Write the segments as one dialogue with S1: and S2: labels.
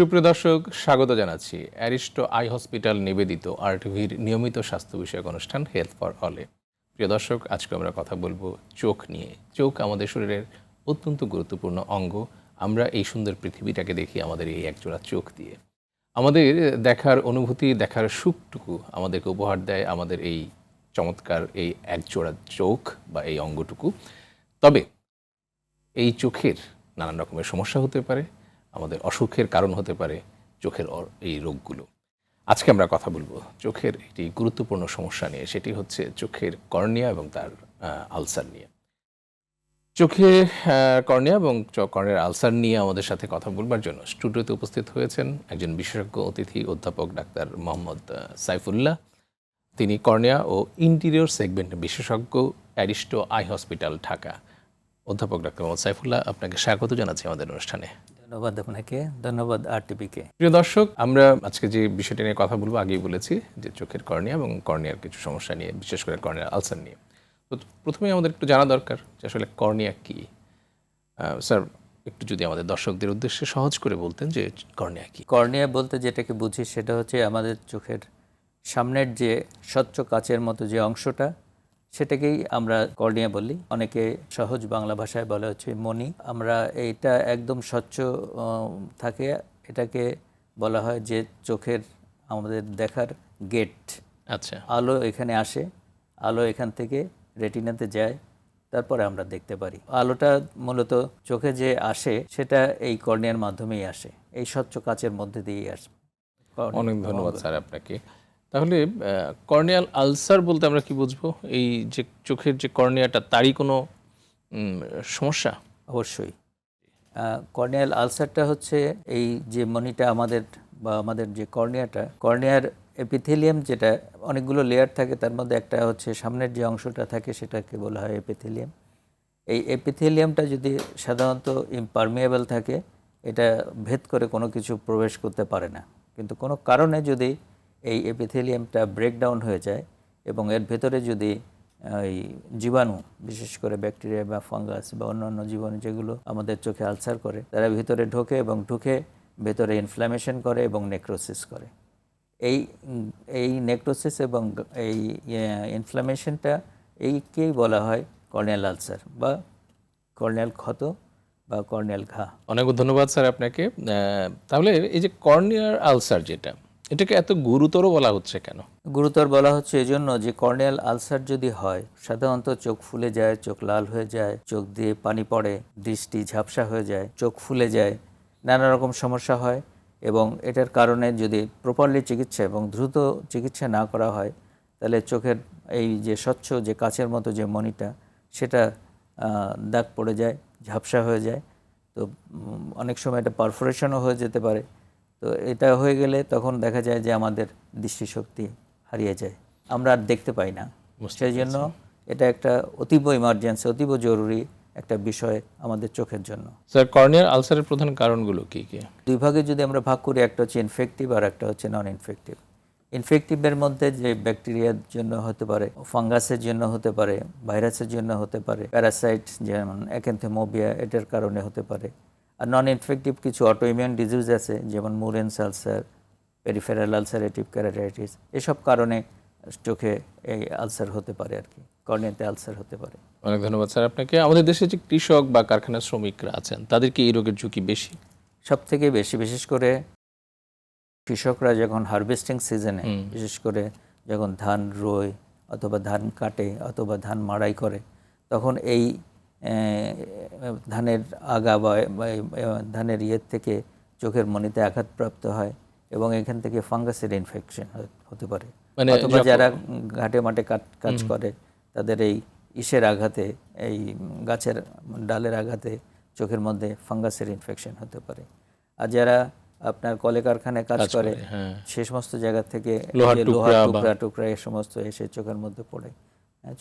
S1: সুপ্রিয় দর্শক, স্বাগত জানাচ্ছি অ্যারিস্টো আই হসপিটাল নিবেদিত আরটিভির নিয়মিত স্বাস্থ্য বিষয়ক অনুষ্ঠান হেলথ ফর অলে। প্রিয় দর্শক, আজকে আমরা কথা বলবো চোখ নিয়ে। চোখ আমাদের শরীরের অত্যন্ত গুরুত্বপূর্ণ অঙ্গ। আমরা এই সুন্দর পৃথিবীটাকে দেখি আমাদের এই একজোড়া চোখ দিয়ে। আমাদের দেখার অনুভূতি, দেখার সুখটুকু আমাদেরকে উপহার দেয় আমাদের এই চমৎকার এই একজোড়া চোখ বা এই অঙ্গটুকু। তবে এই চোখের নানান রকমের সমস্যা হতে পারে, আমাদের অসুখের কারণ হতে পারে চোখের এই রোগগুলো। আজকে আমরা কথা বলবো চোখের একটি গুরুত্বপূর্ণ সমস্যা নিয়ে, সেটি হচ্ছে চোখের কর্নিয়া এবং তার আলসার নিয়ে। চোখে কর্নিয়া এবং কর্নিয়ার আলসার নিয়ে আমাদের সাথে কথা বলবার জন্য স্টুডিওতে উপস্থিত হয়েছেন একজন বিশেষজ্ঞ অতিথি, অধ্যাপক ডাক্তার মোহাম্মদ সাইফুল্লাহ। তিনি কর্নিয়া ও ইন্টিরিয়র সেগমেন্ট বিশেষজ্ঞ, অ্যারিস্টো আই হসপিটাল, ঢাকা। অধ্যাপক ডাক্তার মোহাম্মদ সাইফুল্লাহ, আপনাকে স্বাগত জানাচ্ছি আমাদের অনুষ্ঠানে।
S2: ধন্যবাদ আপনাকে, ধন্যবাদ আরটিভিকে।
S1: প্রিয় দর্শক, আমরা আজকে যে বিষয়টি নিয়ে কথা বলবো, আগেই বলেছি যে চোখের কর্নিয়া এবং কর্নিয়ার কিছু সমস্যা নিয়ে, বিশেষ করে কর্নিয়ার আলসার নিয়ে। তো প্রথমেই আমাদের একটু জানা দরকার যে আসলে কর্নিয়া কী। স্যার, একটু যদি আমাদের দর্শকদের উদ্দেশ্যে সহজ করে বলতেন যে কর্নিয়া কী।
S2: কর্নিয়া বলতে যেটাকে বুঝি সেটা হচ্ছে আমাদের চোখের সামনের যে স্বচ্ছ কাচের মতো যে অংশটা, সেটাকেই আমরা কর্নিয়া বলি। অনেকে সহজ বাংলা ভাষায় বলা হচ্ছে মণি। আমরা এইটা একদম স্বচ্ছ থাকে, এটাকে বলা হয় যে চোখের আমাদের দেখার গেট।
S1: আচ্ছা,
S2: আলো এখানে আসে, আলো এখান থেকে রেটিনাতে যায়, তারপরে আমরা দেখতে পারি। আলোটা মূলত চোখে যে আসে সেটা এই কর্নিয়ার মাধ্যমেই আসে, এই স্বচ্ছ কাচের মধ্যে দিয়েই আসে।
S1: অনেক ধন্যবাদ স্যার আপনাকে। তাহলে কর্নিয়াল আলসার বলতে আমরা কি বুঝবো? এই যে চোখের যে কর্নিয়াটা, তারই কোনো সমস্যা?
S2: অবশ্যই কর্নিয়াল আলসারটা হচ্ছে এই যে মণিটা আমাদের বা আমাদের যে কর্নিয়াটা, কর্নিয়ার এপিথেলিয়াম, যেটা অনেকগুলো লেয়ার থাকে, তার মধ্যে একটা হচ্ছে সামনের যে অংশটা থাকে সেটাকে বলা হয় এপিথেলিয়াম। এই এপিথেলিয়ামটা যদি সাধারণত ইমপারমিয়েবল থাকে, এটা ভেদ করে কোনো কিছু প্রবেশ করতে পারে না। কিন্তু কোনো কারণে যদি এই এপিথেলিয়ামটা ব্রেকডাউন হয়ে যায় এবং এর ভেতরে যদি এই জীবাণু, বিশেষ করে ব্যাকটেরিয়া বা ফাঙ্গাস বা অন্যান্য জীবাণু যেগুলো আমাদের চোখে আলসার করে, তারা ভিতরে ঢোকে এবং ঢুকে ভেতরে ইনফ্ল্যামেশন করে এবং নেক্রোসিস করে। এই এই নেক্রোসিস এবং এই ইনফ্ল্যামেশনটা এইকেই বলা হয় কর্নিয়াল আলসার বা কর্নিয়াল ক্ষত বা কর্নিয়াল ঘা।
S1: অনেক ধন্যবাদ স্যার আপনাকে। তাহলে এই যে কর্নিয়ার আলসার যেটা, এটাকে এত গুরুতর বলা হচ্ছে কেন?
S2: গুরুতর বলা হচ্ছে এজন্য যে কর্নিয়াল আলসার যদি হয়, সাধারণত চোখ ফুলে যায়, চোখ লাল হয়ে যায়, চোখ দিয়ে পানি পড়ে, দৃষ্টি ঝাপসা হয়ে যায়, চোখ ফুলে যায়, নানা রকম সমস্যা হয়। এবং এটার কারণে যদি প্রপারলি চিকিৎসা এবং দ্রুত চিকিৎসা না করা হয়, তাহলে চোখের এই যে স্বচ্ছ যে কাচের মতো যে মণিটা, সেটা দাগ পড়ে যায়, ঝাপসা হয়ে যায়। তো অনেক সময় এটা পারফোরেশনও হয়ে যেতে পারে। তো এটা হয়ে গেলে তখন দেখা যায় যে আমাদের দৃষ্টিশক্তি হারিয়ে যায়, আমরা আর দেখতে পাই না। সেই জন্য এটা একটা অতীব ইমার্জেন্সি, অতীব জরুরি একটা বিষয় আমাদের চোখের জন্য।
S1: স্যার, কর্নিয়ার আলসারের প্রধান কারণগুলো কী কী?
S2: দুই ভাগে যদি আমরা ভাগ করি, একটা হচ্ছে ইনফেক্টিভ আর একটা হচ্ছে নন ইনফেক্টিভ। ইনফেক্টিভের মধ্যে যে ব্যাকটেরিয়ার জন্য হতে পারে, ফাঙ্গাসের জন্য হতে পারে, ভাইরাসের জন্য হতে পারে, প্যারাসাইট যেমন অ্যাক্যান্থোমোবিয়া, এটার কারণে হতে পারে। আর নন ইনফেক্টিভ কিছু অটোইমিউন ডিজিজ আছে, যেমন মুরেন্স আলসার, পেরিফেরাল আলসারেটিভ ক্যারাটাইটিস, এসব কারণে চোখে এই আলসার হতে পারে আর কি, কর্নিয়াতে আলসার হতে পারে।
S1: অনেক ধন্যবাদ স্যার আপনাকে। আমাদের দেশে যে কৃষক বা কারখানার শ্রমিকরা আছেন, তাদের কি এই রোগের ঝুঁকি বেশি?
S2: সব থেকে বেশি, বিশেষ করে কৃষকরা যখন হারভেস্টিং সিজনে, বিশেষ করে যখন ধান রোয় অথবা ধান কাটে অথবা ধান মাড়াই করে, তখন এই ধানের আগা বা ধানের ইয়ের থেকে চোখের মণিতে আঘাতপ্রাপ্ত হয় এবং এখান থেকে ফাঙ্গাসের ইনফেকশন হতে পারে। অথবা যারা ঘাটে মাঠে কাজ করে, তাদের এই ইসের আঘাতে, এই গাছের ডালের আঘাতে চোখের মধ্যে ফাঙ্গাসের ইনফেকশন হতে পারে। আর যারা আপনার কলে কারখানায় কাজ করে, সে সমস্ত জায়গা থেকে লোহার টুকরা এ সমস্ত এসে চোখের মধ্যে পড়ে,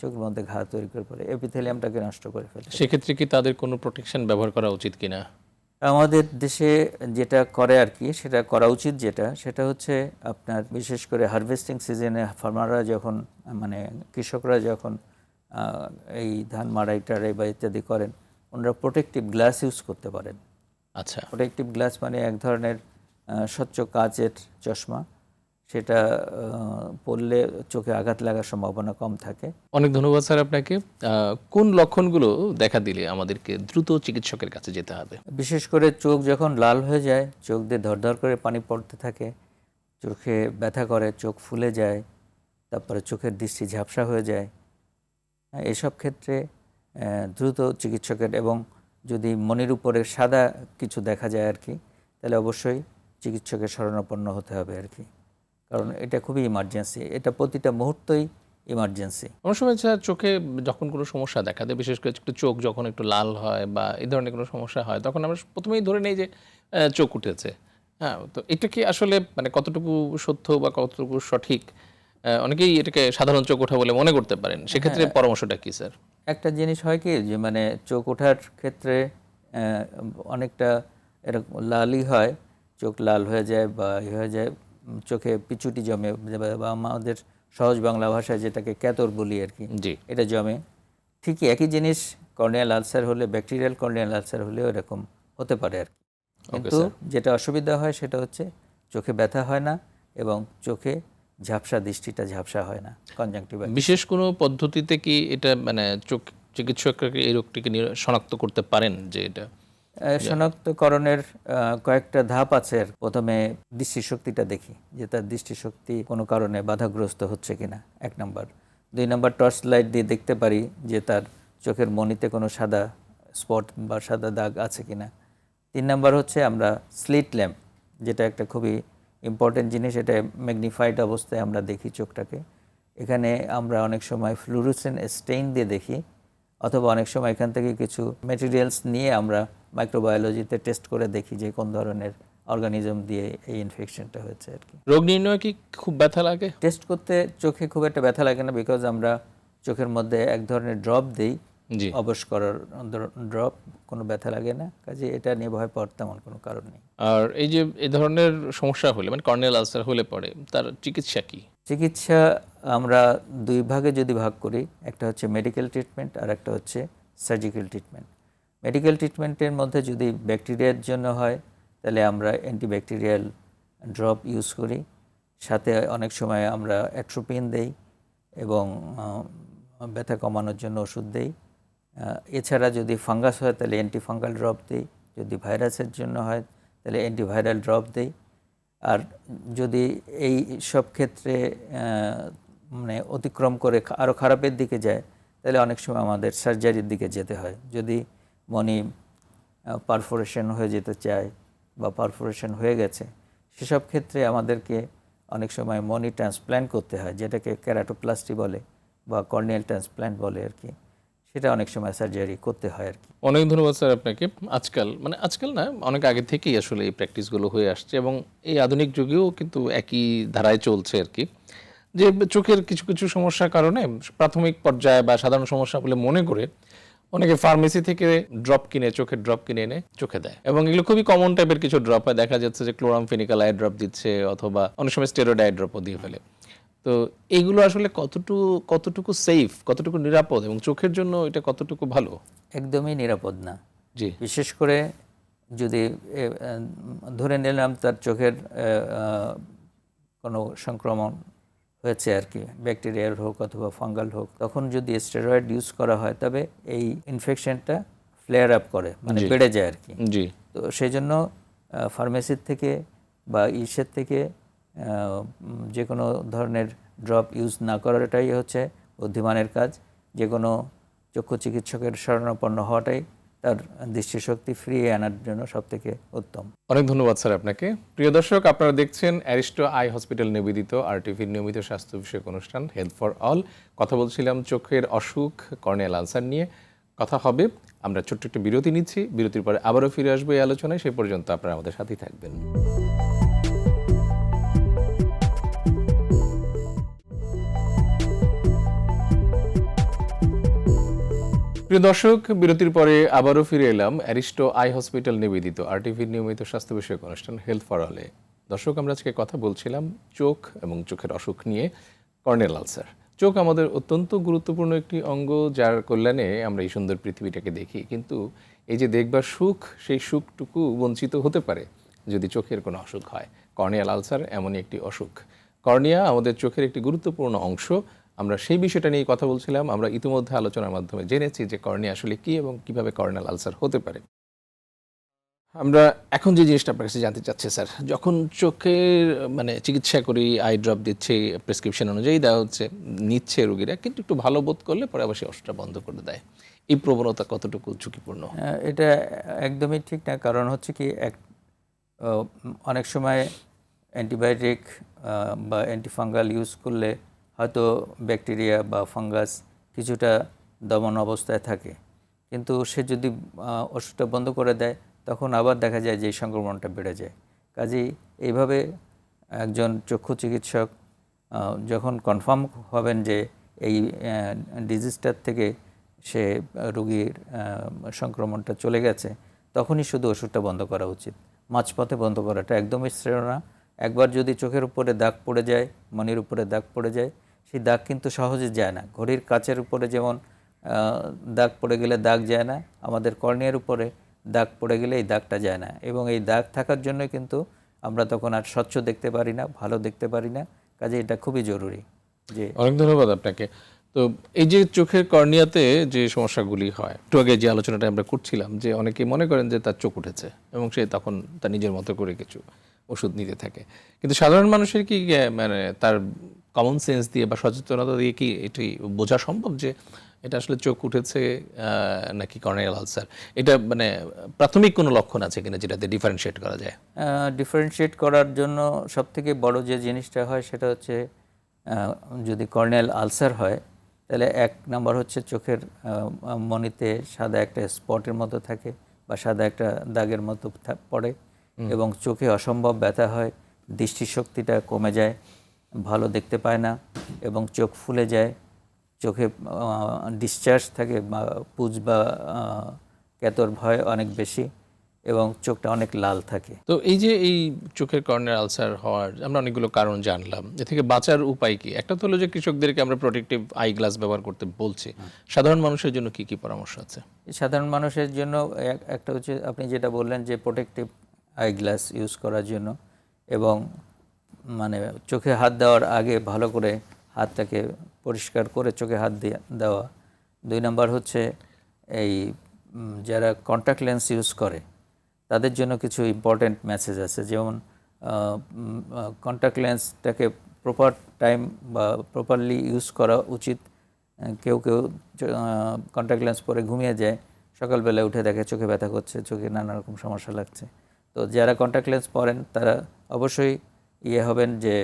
S2: চোখের মধ্যে ঘা তৈরি করে পড়ে, এপিথেলিয়ামটাকে নষ্ট করে ফেলে।
S1: সেক্ষেত্রে কি তাদের কোনো প্রোটেকশন ব্যবহার করা উচিত কিনা?
S2: আমাদের দেশে যেটা করে আর কি, সেটা করা উচিত, সেটা হচ্ছে আপনার বিশেষ করে হারভেস্টিং সিজনে ফার্মাররা যখন, মানে কৃষকরা যখন এই ধান মাড়াই টাড়াই বা ইত্যাদি করেন, ওনারা প্রোটেক্টিভ গ্লাস ইউজ করতে পারেন।
S1: আচ্ছা,
S2: প্রোটেক্টিভ গ্লাস মানে এক ধরনের স্বচ্ছ কাচের চশমা, সেটা পরলে চোখে আঘাত লাগার সম্ভাবনা কম থাকে।
S1: অনেক ধন্যবাদ স্যার আপনাকে। কোন লক্ষণগুলো দেখা দিলে আমাদেরকে দ্রুত চিকিৎসকের কাছে যেতে হবে?
S2: বিশেষ করে চোখ যখন লাল হয়ে যায়, চোখ দিয়ে ধরধর করে পানি পড়তে থাকে, চোখে ব্যথা করে, চোখ ফুলে যায়, তারপরে চোখের দৃষ্টি ঝাপসা হয়ে যায়, এসব ক্ষেত্রে দ্রুত চিকিৎসকের, এবং যদি মনের উপরে সাদা কিছু দেখা যায় আর কি, তাহলে অবশ্যই চিকিৎসকের শরণাপন্ন হতে হবে আর কি, কারণ এটা খুবই ইমার্জেন্সি, এটা প্রতিটা মুহূর্তই ইমার্জেন্সি।
S1: অনেক সময় স্যার চোখে যখন কোনো সমস্যা দেখা দেয়, বিশেষ করে একটু চোখ যখন একটু লাল হয় বা এই ধরনের কোনো সমস্যা হয়, তখন আমরা প্রথমেই ধরে নেই যে চোখ উঠেছে। হ্যাঁ, তো এটা কি আসলে মানে কতটুকু সত্য বা কতটুকু সঠিক? অনেকেই এটাকে সাধারণ চোখ ওঠা বলে মনে করতে পারেন, সেক্ষেত্রে পরামর্শটা কি স্যার?
S2: একটা জিনিস হয় কি, যে মানে চোখ ওঠার ক্ষেত্রে অনেকটা এরকম লালই হয়, চোখ লাল হয়ে যায় বা হয়ে যায়, চোখে পিছুটি জমে, বা আমাদের সহজ বাংলা ভাষায় যেটাকে ক্যাতর বলি আর কি,
S1: জি।
S2: এটা জমে। ঠিকই একই জিনিস কর্নিয়াল আলসার হলে, ব্যাকটেরিয়াল কর্নিয়াল আলসার হলেও এরকম হতে পারে আর কি। কিন্তু
S1: স্যার।
S2: যেটা অসুবিধা হয় সেটা হচ্ছে চোখে ব্যথা হয় না এবং চোখে ঝাপসা, দৃষ্টিটা ঝাপসা হয় না, কনজাংটিভাইটিস।
S1: বিশেষ কোনো পদ্ধতিতে কি এটা মানে চোখ চিকিৎসকরা কি এই রোগটিকে শনাক্ত করতে পারেন যে এটা?
S2: শনাক্তকরণের কয়েকটা ধাপ আছে। প্রথমে দৃষ্টিশক্তিটা দেখি যে তার দৃষ্টিশক্তি কোনো কারণে বাধাগ্রস্ত হচ্ছে কিনা, 1 নম্বর। 2 নম্বর, টর্চ লাইট দিয়ে দেখতে পারি যে তার চোখের মণিতে কোনো সাদা স্পট বা সাদা দাগ আছে কিনা। 3 নম্বর হচ্ছে আমরা স্লিট ল্যাম্প, যেটা একটা খুবই ইম্পর্টেন্ট জিনিস, এটা ম্যাগনিফাইড অবস্থায় আমরা দেখি চোখটাকে। এখানে আমরা অনেক সময় ফ্লুরোসেন্ট স্টেইন দিয়ে দেখি, অথবা অনেক সময় এখান থেকে কিছু ম্যাটেরিয়ালস নিয়ে আমরা মাইক্রোবায়োলজিতে টেস্ট করে দেখি যে কোন ধরনের অর্গানিজম দিয়ে এই ইনফেকশনটা হয়েছে আর কি।
S1: রোগ নির্ণয় কি খুব ব্যথা লাগে?
S2: টেস্ট করতে চোখে খুব একটা ব্যথা লাগে না, বিকজ আমরা চোখের মধ্যে এক ধরনের ড্রপ দিই,
S1: জি।
S2: অবশ করার ড্রপ, কোনো ব্যথা লাগে না, কাজে এটা নিয়ে ভয় পাওয়ার তেমন কোনো কারণ নেই।
S1: আর এই যে এই ধরনের সমস্যা হলে মানে কর্নিয়াল আলসার হলে পরে তার চিকিৎসা কি?
S2: চিকিৎসা আমরা 2 ভাগে যদি ভাগ করি, একটা হচ্ছে মেডিকেল ট্রিটমেন্ট আর একটা হচ্ছে সার্জিক্যাল ট্রিটমেন্ট। মেডিকেল ট্রিটমেন্টের মধ্যে যদি ব্যাকটেরিয়ার জন্য হয়, তাহলে আমরা অ্যান্টিব্যাকটেরিয়াল ড্রপ ইউজ করি, সাথে অনেক সময় আমরা অ্যাট্রোপিন দেই এবং ব্যথা কমানোর জন্য ওষুধ দেই। এছাড়া যদি ফাঙ্গাস হয় তাহলে অ্যান্টিফাঙ্গাল ড্রপ দিই, যদি ভাইরাসের জন্য হয় তাহলে অ্যান্টিভাইরাল ড্রপ দেই। আর যদি এই সব ক্ষেত্রে মানে অতিক্রম করে আরও খারাপের দিকে যায়, তাহলে অনেক সময় আমাদের সার্জারির দিকে যেতে হয়। যদি মনি পারফোরেশন হয়ে যেতে চায় বা পারফোরেশন হয়ে গেছে, সেসব ক্ষেত্রে আমাদেরকে অনেক সময় মনি ট্রান্সপ্ল্যান্ট করতে হয়, যেটাকে ক্যারাটোপ্লাস্টি বলে বা কর্নিয়াল ট্রান্সপ্ল্যান্ট বলে আর কি। সেটা অনেক সময় সার্জারি করতে হয় আর কি।
S1: অনেক ধন্যবাদ স্যার আপনাকে। আজকাল না, অনেক আগে থেকেই আসলে এই প্র্যাকটিসগুলো হয়ে আসছে এবং এই আধুনিক যুগেও কিন্তু একই ধারায় চলছে আর কি, যে চোখের কিছু কিছু সমস্যার কারণে প্রাথমিক পর্যায়ে বা সাধারণ সমস্যা বলে মনে করে অনেকে ফার্মেসি থেকে ড্রপ কিনে, চোখের ড্রপ কিনে এনে চোখে দেয়, এবং এগুলো খুবই কমন টাইপের কিছু ড্রপ হয়। দেখা যাচ্ছে যে ক্লোরামফেনিক্যাল আই ড্রপ দিচ্ছে, অথবা অনেক সময় স্টেরয়েড আই ড্রপও দিয়ে ফেলে। তো এইগুলো আসলে কতটুকু সেফ, কতটুকু নিরাপদ, এবং চোখের জন্য এটা কতটুকু ভালো?
S2: একদমই নিরাপদ না।
S1: জি।
S2: বিশেষ করে যদি ধরে নিলাম তার চোখের কোনো সংক্রমণ হয়েছে আর কি, ব্যাকটেরিয়ার হোক অথবা ফাঙ্গাল হোক, তখন যদি স্টেরয়েড ইউজ করা হয়, তবে এই ইনফেকশনটা ফ্লেয়ার আপ করে, মানে বেড়ে যায় আর কি।
S1: জি।
S2: তো সেই জন্য ফার্মেসির থেকে বা ইসের থেকে যে কোনো ধরনের ড্রপ ইউজ না করাটাই হচ্ছে বুদ্ধিমানের কাজ। যে কোনো চক্ষু চিকিৎসকের শরণাপন্ন হওয়াটাই তার দৃষ্টিশক্তি ফিরিয়ে আনার জন্য সবথেকে উত্তম।
S1: অনেক ধন্যবাদ স্যার আপনাকে। প্রিয় দর্শক, আপনারা দেখছেন অ্যারিস্টো আই হসপিটাল নিবেদিত আরটিভির নিয়মিত স্বাস্থ্য বিষয়ক অনুষ্ঠান হেলথ ফর অল। কথা বলছিলাম চোখের অসুখ, কর্নিয়াল আলসার নিয়ে কথা হবে। আমরা ছোট্ট একটু বিরতি নিচ্ছি, বিরতির পরে আবারও ফিরে আসবো এই আলোচনায়। সে পর্যন্ত আপনারা আমাদের সাথেই থাকবেন। প্রিয় দর্শক, বিরতির পরে আবারও ফিরে এলাম অ্যারিস্টো আই হসপিটাল নিবেদিত আরটিভির নিয়মিত স্বাস্থ্য বিষয়ক অনুষ্ঠান হেলথ ফর অলে। দর্শক, আমরা আজকে কথা বলছিলাম চোখ এবং চোখের অসুখ নিয়ে, কর্নিয়াল আলসার। চোখ আমাদের অত্যন্ত গুরুত্বপূর্ণ একটি অঙ্গ, যার কল্যাণে আমরা এই সুন্দর পৃথিবীটাকে দেখি। কিন্তু এই যে দেখবার সুখ, সেই সুখটুকু বঞ্চিত হতে পারে যদি চোখের কোনো অসুখ হয়। কর্নিয়াল আলসার এমনই একটি অসুখ। কর্নিয়া আমাদের চোখের একটি গুরুত্বপূর্ণ অংশ। আমরা সেই বিষয়টা নিয়ে কথা বলছিলাম। আমরা ইতিমধ্যে আলোচনার মাধ্যমে জেনেছি যে কর্নিয়া আসলে কী এবং কীভাবে কর্নিয়াল আলসার হতে পারে। আমরা এখন যে জিনিসটা আপনার কাছে জানতে চাচ্ছি স্যার, যখন চোখের মানে চিকিৎসা করি, আই ড্রপ দিচ্ছি, প্রেসক্রিপশন অনুযায়ী দেওয়া হচ্ছে, নিচ্ছে রোগীরা, কিন্তু একটু ভালো বোধ করলে পরে আবার সেই ওষুধটা বন্ধ করে দেয়। এই প্রবণতা কতটুকু ঝুঁকিপূর্ণ?
S2: এটা একদমই ঠিক না। কারণ হচ্ছে কি অনেক সময় অ্যান্টিবায়োটিক বা অ্যান্টিফাঙ্গাল ইউজ করলে হয়তো ব্যাকটেরিয়া বা ফাঙ্গাস কিছুটা দমন অবস্থায় থাকে, কিন্তু সে যদি ওষুধটা বন্ধ করে দেয় তখন আবার দেখা যায় যে এই সংক্রমণটা বেড়ে যায়। কাজেই এইভাবে একজন চক্ষু চিকিৎসক যখন কনফার্ম হবেন যে এই ডিজিজটার থেকে সে রোগীর সংক্রমণটা চলে গেছে, তখনই শুধু ওষুধটা বন্ধ করা উচিত। মাঝপথে বন্ধ করাটা একদমই শ্রেয় না। একবার যদি চোখের উপরে দাগ পড়ে যায়, মনির উপরে দাগ পড়ে যায়, সেই দাগ কিন্তু সহজে যায় না। ঘড়ির কাচের উপরে যেমন দাগ পড়ে গেলে দাগ যায় না, আমাদের কর্নিয়ার উপরে দাগ পড়ে গেলে এই দাগটা যায় না। এবং এই দাগ থাকার জন্য কিন্তু আমরা তখন আর স্বচ্ছ দেখতে পারি না, ভালো দেখতে পারি না। কাজে এটা খুবই জরুরি। যে
S1: অনেক ধন্যবাদ আপনাকে। তো এই যে চোখের কর্নিয়াতে যে সমস্যাগুলি হয়, একটু আগে যে আলোচনাটা আমরা করছিলাম, যে অনেকে মনে করেন যে তার চোখ উঠেছে এবং সে তখন তার নিজের মতো করে কিছু ওষুধ নিতে থাকে। কিন্তু সাধারণ মানুষের কি মানে তার কমন সেন্স দিয়ে বা সচেতনতা দিয়ে কি এটি বোঝা সম্ভব যে এটা আসলে চোখ উঠেছে নাকি কর্নিয়াল আলসার? এটা মানে প্রাথমিক কোনো লক্ষণ আছে কিনা যেটাতে ডিফারেন্সিয়েট করা যায়?
S2: ডিফারেন্সিয়েট করার জন্য সবথেকে বড় যে জিনিসটা হয় সেটা হচ্ছে যদি কর্নিয়াল আলসার হয় তাহলে এক নাম্বার হচ্ছে চোখের মণিতে সাদা একটা স্পটের মতো থাকে বা সাদা একটা দাগের মতো পড়ে এবং চোখে অসম্ভব ব্যথা হয়, দৃষ্টিশক্তিটা কমে যায়, ভালো দেখতে পায় না এবং চোখ ফুলে যায়, চোখে ডিসচার্জ থাকে বা পুজ বা ক্যাতর ভয় অনেক বেশি এবং চোখটা অনেক লাল থাকে।
S1: তো এই যে এই চোখের কর্নিয়াল আলসার হওয়ার আমরা অনেকগুলো কারণ জানলাম, এ থেকে বাঁচার উপায় কি? একটা তো হলো যে কৃষকদেরকে আমরা প্রোটেক্টিভ আই গ্লাস ব্যবহার করতে বলছি। সাধারণ মানুষের জন্য কি কি পরামর্শ আছে?
S2: সাধারণ মানুষের জন্য একটা হচ্ছে আপনি যেটা বললেন যে প্রোটেক্টিভ আই গ্লাস ইউজ করার জন্য, এবং মানে চোখে হাত দেওয়ার আগে ভালো করে হাতটাকে পরিষ্কার করে চোখে হাত দেওয়া। 2 নাম্বার হচ্ছে এই যারা কন্ট্যাক্ট লেন্স ইউজ করে তাদের জন্য কিছু ইম্পর্ট্যান্ট মেসেজ আছে, যেমন কন্ট্যাক্ট লেন্সটাকে প্রপার টাইম বা প্রপারলি ইউজ করা উচিত। কেউ কেউ কন্ট্যাক্ট লেন্স পরে ঘুমিয়ে যায়, সকালবেলা উঠে দেখে চোখে ব্যথা করছে, চোখে নানা রকম সমস্যা লাগছে। তো যারা কন্ট্যাক্ট লেন্স পরেন তারা অবশ্যই হবেন যে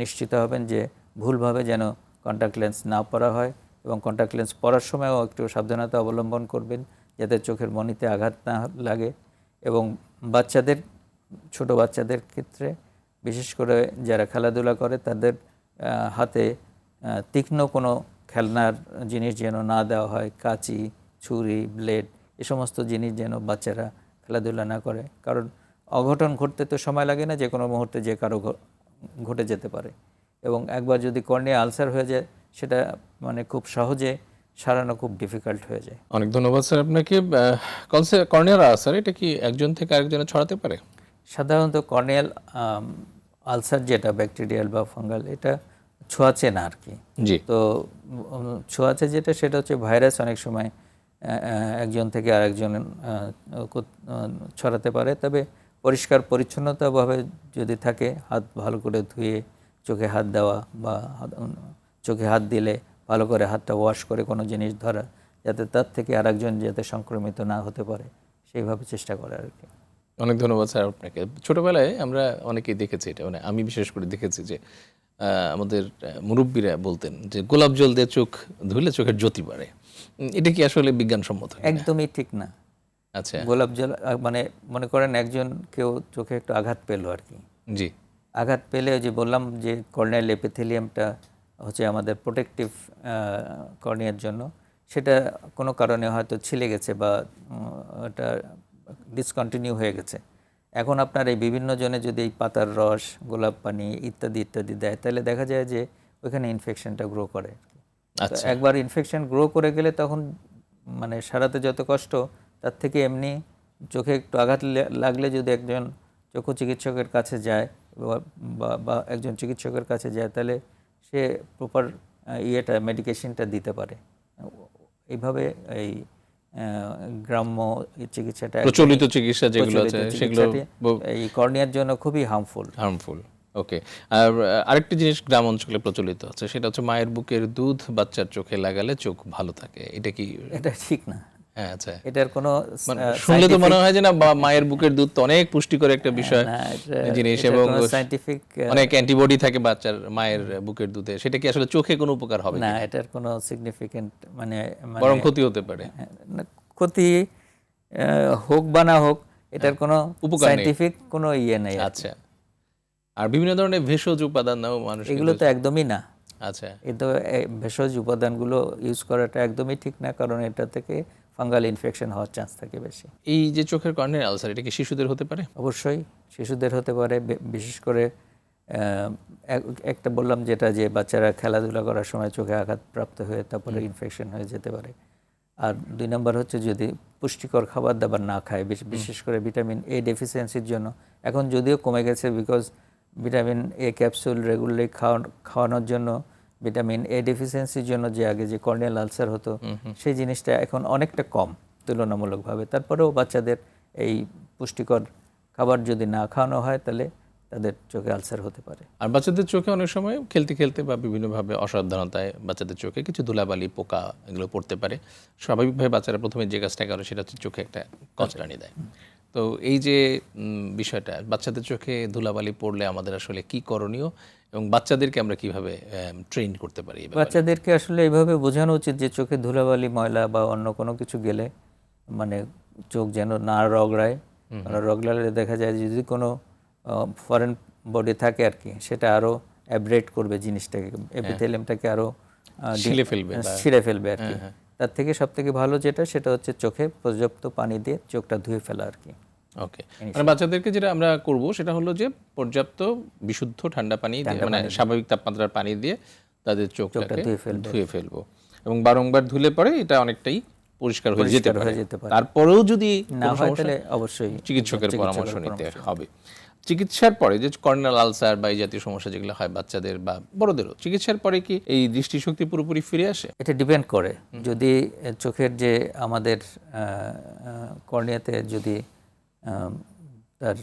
S2: নিশ্চিত হবেন যে ভুলভাবে যেন কন্ট্যাক্ট লেন্স না পরা হয়, এবং কন্ট্যাক্ট লেন্স পরার সময়ও একটু সাবধানতা অবলম্বন করবেন যাতে চোখের মণিতে আঘাত না লাগে। এবং বাচ্চাদের, ছোট বাচ্চাদের ক্ষেত্রে বিশেষ করে যারা খেলাধুলা করে তাদের হাতে তীক্ষ্ণ কোনো খেলনার জিনিস যেন না দেওয়া হয়, কাঁচি, ছুরি, ব্লেড, এ সমস্ত জিনিস যেন বাচ্চারা খেলাধুলা না করে। কারণ অঘটন ঘটতে তো সময় লাগে না, যে কোনো মুহূর্তে যে কারো ঘটে যেতে পারে। এবং একবার যদি কর্নিয়া আলসার হয়ে যায় সেটা মানে খুব সহজে সারানো খুব ডিফিকাল্ট হয়ে যায়।
S1: অনেক ধন্যবাদ স্যার আপনাকে। কর্নিয়াল আলসার এটা কি একজন থেকে আরেকজনে ছড়াতে পারে?
S2: সাধারণত কর্নিয়াল আলসার যেটা ব্যাকটেরিয়াল বা ফাঙ্গাল, এটা ছোঁয়াচে না আর কি।
S1: জি।
S2: তো ছোঁয়াচে যেটা সেটা হচ্ছে ভাইরাস অনেক সময় একজন থেকে আরেকজন ছড়াতে পারে। তবে পরিষ্কার পরিচ্ছন্নতাভাবে যদি থাকে, হাত ভালো করে ধুয়ে চোখে হাত দেওয়া বা চোখে হাত দিলে ভালো করে হাতটা ওয়াশ করে কোনো জিনিস ধরা, যাতে তার থেকে আরেকজন যাতে সংক্রমিত না হতে পারে সেইভাবে চেষ্টা করে আর কি।
S1: অনেক ধন্যবাদ স্যার আপনাকে। ছোটবেলায় আমরা অনেকেই দেখেছি এটা, মানে আমি বিশেষ করে দেখেছি যে আমাদের মুরব্বীরা বলতেন যে গোলাপ জল দিয়ে চোখ ধুলে চোখের জ্যোতি বাড়ে। এটা কি আসলে বিজ্ঞানসম্মত কিনা?
S2: একদমই ঠিক না।
S1: আচ্ছা।
S2: গোলাপ জল মানে মনে করেন একজন কেউ চোখে একটু আঘাত পেলো আর কি,
S1: জি।
S2: আঘাত পেলে ওই যে বললাম যে কর্নিয়াল এপিথেলিয়ামটা হচ্ছে আমাদের প্রোটেক্টিভ কর্নিয়ার জন্য, সেটা কোনো কারণে হয়তো ছিলে গেছে বা ওটা ডিসকন্টিনিউ হয়ে গেছে। এখন আপনার এই বিভিন্ন জনে যদি এই পাতার রস, গোলাপ পানি ইত্যাদি ইত্যাদি দেয়, তাহলে দেখা যায় যে ওইখানে ইনফেকশনটা গ্রো করে। তো একবার ইনফেকশন গ্রো করে গেলে তখন মানে সারাতে যত কষ্ট, তার থেকে এমনি চোখে একটু আঘাত লাগলে যদি একজন চক্ষু চিকিৎসকের কাছে যায় বা একজন চিকিৎসকের কাছে যায়, তাহলে সে প্রপার মেডিকেশনটা দিতে পারে। এইভাবে এই গ্রাম্য চিকিৎসাটা
S1: প্রচলিত চিকিৎসা যেগুলো আছে সেগুলো
S2: এই কর্নিয়ার জন্য খুবই
S1: হার্মফুল। ওকে। আর আরেকটি জিনিস গ্রাম অঞ্চলে প্রচলিত আছে, সেটা হচ্ছে মায়ের বুকের দুধ বাচ্চার চোখে লাগালে চোখ ভালো থাকে। এটা কি?
S2: এটা ঠিক না।
S1: হ্যাঁ, আচ্ছা।
S2: এটার কোনো
S1: শুনলে তো মনে হয় যে না, মায়ের বুকের দুধ তো অনেক পুষ্টিকর একটা বিষয় জিনিস, এবং
S2: সায়েন্টিফিক
S1: অনেক অ্যান্টিবডি থাকে বাচ্চার মায়ের বুকের দুধে। সেটা কি আসলে চোখে কোনো উপকার হবে
S2: না? এটার কোনো সিগনিফিকেন্ট
S1: বরং ক্ষতি হতে পারে।
S2: ক্ষতি হোক বা না হোক, এটার কোনো সায়েন্টিফিক কোনো নেই।
S1: আচ্ছা। আর বিভিন্ন ধরনের ভেষজ উপাদান নাও মানুষ,
S2: এগুলো তো একদমই না।
S1: আচ্ছা।
S2: তো ভেষজ উপাদানগুলো ইউজ করাটা একদমই ঠিক না, কারণ এটা থেকে ফাঙ্গাল ইনফেকশন হওয়ার চান্স থাকে বেশি।
S1: এই যে চোখের কর্নিয়াল আলসার, এটা কি শিশুদের হতে পারে?
S2: অবশ্যই শিশুদের হতে পারে, বিশেষ করে একটা বললাম যেটা, যে বাচ্চারা খেলাধুলা করার সময় চোখে আঘাতপ্রাপ্ত হয়ে তারপরে ইনফেকশন হয়ে যেতে পারে। আর 2 নম্বর হচ্ছে যদি পুষ্টিকর খাবার দাবার না খায়, বিশেষ করে ভিটামিন এ ডেফিসিয়েন্সির জন্য। এখন যদিও কমে গেছে, because vitamin A capsule regularly খাওয়ানোর জন্য, ভিটামিন এ ডেফিসিয়েন্সির জন্য যে আগে যে কর্নিয়াল আলসার হতো, সেই জিনিসটা এখন অনেকটা কম তুলনামূলকভাবে। তারপরেও বাচ্চাদের এই পুষ্টিকর খাবার যদি না খাওয়ানো হয়, তাহলে তাদের চোখে আলসার হতে পারে।
S1: আর বাচ্চাদের চোখে অনেক সময় খেলতে খেলতে বা বিভিন্নভাবে অসাবধানতায় বাচ্চাদের চোখে কিছু ধুলাবালি, পোকা এগুলো পড়তে পারে। স্বাভাবিকভাবে বাচ্চারা প্রথমে যে কাজটা করে সেটা হচ্ছে চোখে একটা কচলানি দেয়। তো এই যে বিষয়টা, বাচ্চাদের চোখে ধুলাবালি পড়লে আমাদের আসলে কি করণীয়, এবং বাচ্চাদেরকে আমরা কিভাবে ট্রেন করতে পারি?
S2: বাচ্চাদেরকে আসলে এইভাবে বোঝানো উচিত যে চোখে ধুলাবালি, ময়লা বা অন্য কোনো কিছু গেলে চোখ যেন না রগড়ায়। রগড়ালে দেখা যায় যদি কোনো ফরেন বডি থাকে আর কি, সেটা আরো অ্যাব্রেট করবে জিনিসটাকে, এপিথেলিয়ামটাকে আরো ছিঁড়ে ফেলবে আর কি। তার থেকে সব থেকে ভালো যেটা, সেটা হচ্ছে চোখে পর্যাপ্ত পানি দিয়ে চোখটা ধুয়ে ফেলা আর কি।
S1: ওকে। বাচ্চাদেরকে যেটা আমরা করব সেটা হলো যে পর্যাপ্ত বিশুদ্ধ ঠান্ডা পানি দিয়ে, স্বাভাবিক তাপমাত্রার পানি দিয়ে তাদের চোখটাকে ধুয়ে ফেলবো, এবং বারংবার ধুলে পরে এটা অনেকটাই পরিষ্কার হয়ে যেতে পারে। তারপরেও যদি
S2: না হয়, তাহলে অবশ্যই
S1: চিকিৎসকের পরামর্শ নিতে হবে। চিকিৎসার পরে যে কর্নিয়াল আলসার বা এই জাতীয় সমস্যা যেগুলো হয় বাচ্চাদের বা বড়দেরও, চিকিৎসার পরে কি এই দৃষ্টিশক্তি পুরোপুরি ফিরে আসে?
S2: এটা ডিপেন্ড করে, যদি চোখের যে আমাদের কর্নিয়াতে যদি তার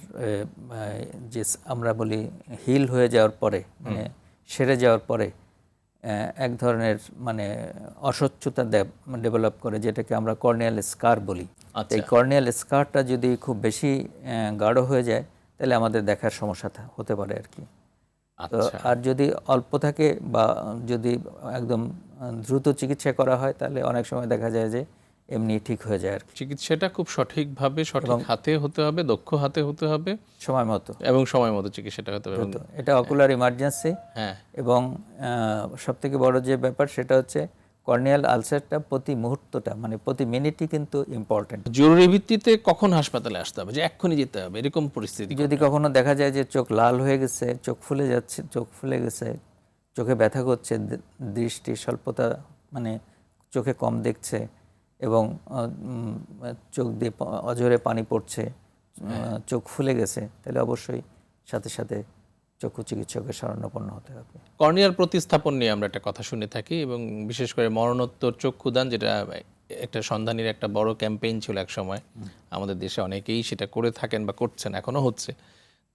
S2: যে আমরা বলি হিল হয়ে যাওয়ার পরে, সেরে যাওয়ার পরে এক ধরনের অস্বচ্ছতা ডেভেলপ করে, যেটাকে আমরা কর্নিয়াল স্কার বলি। এই কর্নিয়াল স্কারটা যদি খুব বেশি গাঢ় হয়ে যায়, তাহলে আমাদের দেখার সমস্যা হতে পারে আর কি। আর যদি অল্প থাকে বা যদি একদম দ্রুত চিকিৎসা করা হয়, তাহলে অনেক সময় দেখা যায় যে এমনি ঠিক হয়ে যায় আর কি।
S1: চিকিৎসাটা খুব সঠিকভাবে, সঠিক হাতে হতে হবে, দক্ষ হাতে হতে হবে,
S2: সময় মতো,
S1: এবং সময় মতো চিকিৎসাটা হতে হবে।
S2: এটা অকুলার ইমার্জেন্সি। এবং সবথেকে বড় যে ব্যাপার, সেটা হচ্ছে কর্নিয়াল আলসারটা প্রতি মুহূর্তটা, প্রতি মিনিটই কিন্তু ইম্পর্টেন্ট।
S1: জরুরি ভিত্তিতে কখন হাসপাতালে আসতে হবে, যে এক্ষুনি যেতে হবে, এরকম পরিস্থিতি
S2: যদি কখনো দেখা যায় যে চোখ লাল হয়ে গেছে, চোখ ফুলে যাচ্ছে, চোখ ফুলে গেছে, চোখে ব্যথা করছে, দৃষ্টি স্বল্পতা, চোখে কম দেখছে, এবং চোখ দিয়ে অঝরে পানি পড়ছে, চোখ ফুলে গেছে, তাহলে অবশ্যই সাথে সাথে চক্ষু চিকিৎসকের শরণাপন্ন হতে হবে।
S1: কর্নিয়াল প্রতিস্থাপন নিয়ে আমরা একটা কথা শুনে থাকি, এবং বিশেষ করে মরণোত্তর চক্ষুদান, যেটা একটা সন্ধানীর একটা বড় ক্যাম্পেইন ছিল এক সময় আমাদের দেশে, অনেকেই সেটা করে থাকেন বা করছেন, এখনো হচ্ছে।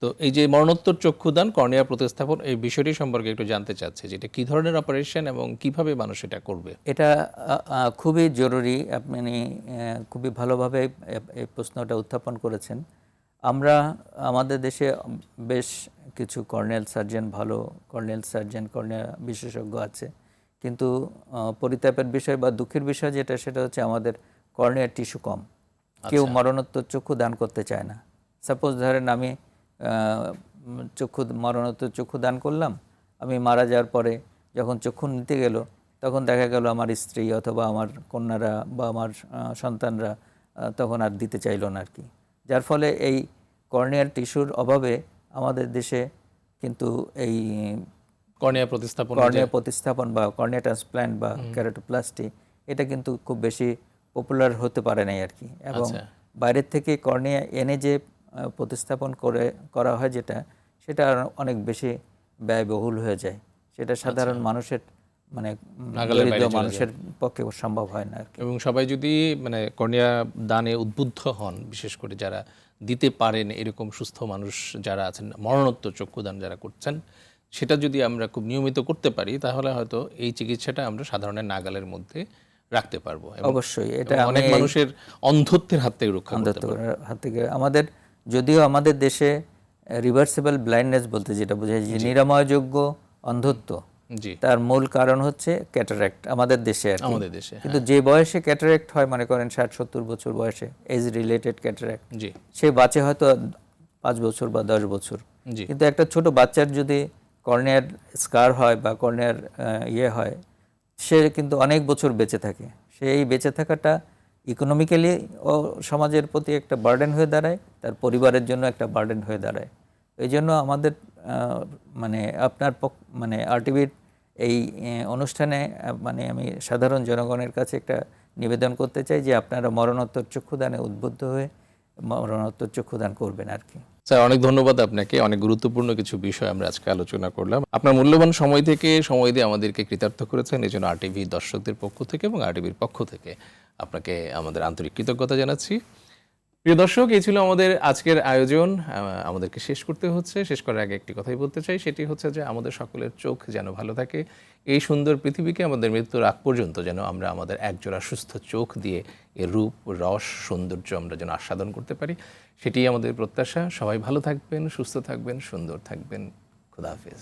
S1: তো এই যে মরণোত্তর চক্ষুদান, কর্নিয়া প্রতিস্থাপন, এই বিষয়টি সম্পর্কে একটু জানতে চাচ্ছি, যে এটা কী ধরনের অপারেশন এবং কিভাবে মানুষ এটা করবে?
S2: এটা খুবই জরুরি। আপনি খুবই ভালোভাবে এই প্রশ্নটা উত্থাপন করেছেন। আমরা আমাদের দেশে বেশ কিছু কর্নিয়াল সার্জন, ভালো কর্নিয়াল সার্জন, কর্নিয়া বিশেষজ্ঞ আছে, কিন্তু পরিতাপের বিষয় বা দুঃখের বিষয় যেটা, সেটা হচ্ছে আমাদের কর্নিয়ার টিস্যু কম। কেউ মরণোত্তর চক্ষু দান করতে চায় না। সাপোজ ধরেন আমি মরণোত্তর চক্ষু দান করলাম, আমি মারা যাওয়ার পরে যখন চক্ষু নিতে গেল, তখন দেখা গেল আমার স্ত্রী অথবা আমার কন্যারা বা আমার সন্তানরা তখন আর দিতে চাইল না আর কি। যার ফলে এই কর্নিয়ার টিস্যুর অভাবে আমাদের দেশে কিন্তু এই কর্নিয়া প্রতিস্থাপন বা কর্নিয়া ট্রান্সপ্ল্যান্ট বা কেরাটোপ্লাস্টি, এটা কিন্তু খুব বেশি পপুলার হতে পারে নাই আর কি। এবং বাইরের থেকে কর্নিয়া এনে যে প্রতিস্থাপন করা হয় সেটা অনেক বেশি ব্যয়বহুল হয়ে যায়, সেটা সাধারণ মানুষের মানে
S1: নাগালের বাইরে
S2: দরিদ্র
S1: চলে
S2: মানুষের পক্ষে সম্ভব হয় না আর কি।
S1: এবং সবাই যদি মানে কর্নিয়া দানে উদ্বুদ্ধ হন, বিশেষ করে যারা দিতে পারেন এরকম সুস্থ মানুষ যারা আছেন, মরণোত্তর চক্ষুদান যারা করছেন, সেটা যদি আমরা খুব নিয়মিত করতে পারি তাহলে হয়তো এই চিকিৎসাটা আমরা সাধারণের নাগালের মধ্যে রাখতে পারবো। এবং
S2: অবশ্যই এটা
S1: অনেক মানুষের অন্ধত্বের হাত থেকে রক্ষা করতে
S2: অন্ধত্বের হাত থেকে যদিও আমাদের দেশে রিভার্সিবল ব্লাইন্ডনেস বলতে যেটা বোঝায় যে নিরাময়যোগ্য অন্ধত্ব,
S1: জি,
S2: তার মূল কারণ হচ্ছে ক্যাটারাক্ট আমাদের দেশে আর কি।
S1: আমাদের দেশে।
S2: কিন্তু যে বয়সে ক্যাটারাক্ট হয়, মনে করেন 60-70 বছর বয়সে, এজ রিলেটেড ক্যাটারাক্ট,
S1: জি,
S2: সে বাঁচে হয়তো 5 বছর বা 10 বছর।
S1: জি,
S2: কিন্তু একটা ছোট বাচ্চার যদি কর্নিয়ার স্কার হয় বা কর্নিয়ার হয়, সে কিন্তু অনেক বছর বেঁচে থাকে। সেই বেঁচে থাকাটা ইকোনমিক্যালি ও সমাজের প্রতি একটা বার্ডেন হয়ে দাঁড়ায়, তার পরিবারের জন্য একটা বার্ডেন হয়ে দাঁড়ায়। এই জন্য আমাদের মানে আপনার মানে আরটিভির এই অনুষ্ঠানে মানে আমি সাধারণ জনগণের কাছে একটা নিবেদন করতে চাই যে আপনারা মরণোত্তর চক্ষুদানে উদ্বুদ্ধ হয়ে মরণোত্তর চক্ষুদান করবেন আর কি।
S1: স্যার অনেক ধন্যবাদ আপনাকে। অনেক গুরুত্বপূর্ণ কিছু বিষয় আমরা আজকে আলোচনা করলাম। আপনার মূল্যবান সময় থেকে সময় দিয়ে আমাদেরকে কৃতার্থ করেছেন, এই জন্য আরটিভি দর্শকদের পক্ষ থেকে এবং আরটিভির পক্ষ থেকে আপনাকে আমাদের আন্তরিক কৃতজ্ঞতা জানাচ্ছি। প্রিয় দর্শক, এই ছিল আমাদের আজকের আয়োজন। আমাদেরকে শেষ করার আগে একটি কথাই বলতে চাই, সেটি হচ্ছে যে আমাদের সকলের চোখ যেন ভালো থাকে, এই সুন্দর পৃথিবীকে আমাদের মৃত্যুর আগ পর্যন্ত যেন আমরা আমাদের একজোড়া সুস্থ চোখ দিয়ে এর রূপ, রস, সৌন্দর্য আমরা যেন আস্বাদন করতে পারি, সেটি আমাদের প্রত্যাশা। সবাই ভালো থাকবেন, সুস্থ থাকবেন, সুন্দর থাকবেন। খুদা হাফেজ।